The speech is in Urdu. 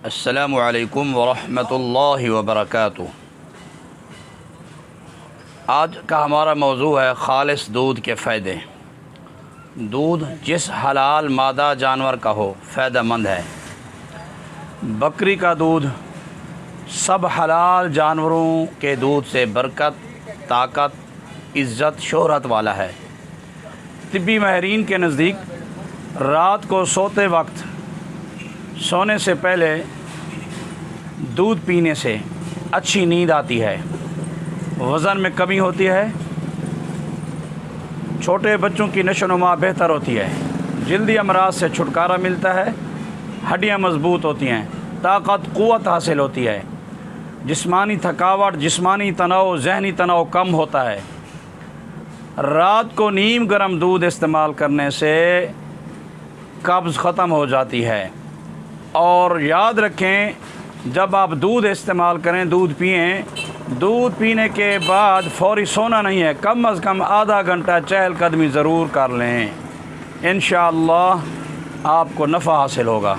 السلام علیکم ورحمۃ اللہ وبرکاتہ۔ آج کا ہمارا موضوع ہے خالص دودھ کے فائدے۔ دودھ جس حلال مادہ جانور کا ہو فائدہ مند ہے۔ بکری کا دودھ سب حلال جانوروں کے دودھ سے برکت، طاقت، عزت، شہرت والا ہے۔ طبی ماہرین کے نزدیک رات کو سوتے وقت سونے سے پہلے دودھ پینے سے اچھی نیند آتی ہے، وزن میں کمی ہوتی ہے، چھوٹے بچوں کی نشو و نما بہتر ہوتی ہے، جلدی امراض سے چھٹکارا ملتا ہے، ہڈیاں مضبوط ہوتی ہیں، طاقت قوت حاصل ہوتی ہے، جسمانی تھکاوٹ، جسمانی تناؤ، ذہنی تناؤ کم ہوتا ہے۔ رات کو نیم گرم دودھ استعمال کرنے سے قبض ختم ہو جاتی ہے۔ اور یاد رکھیں، جب آپ دودھ استعمال کریں، دودھ پئیں، دودھ پینے کے بعد فوری سونا نہیں ہے، کم از کم آدھا گھنٹہ چہل قدمی ضرور کر لیں، انشاءاللہ آپ کو نفع حاصل ہوگا۔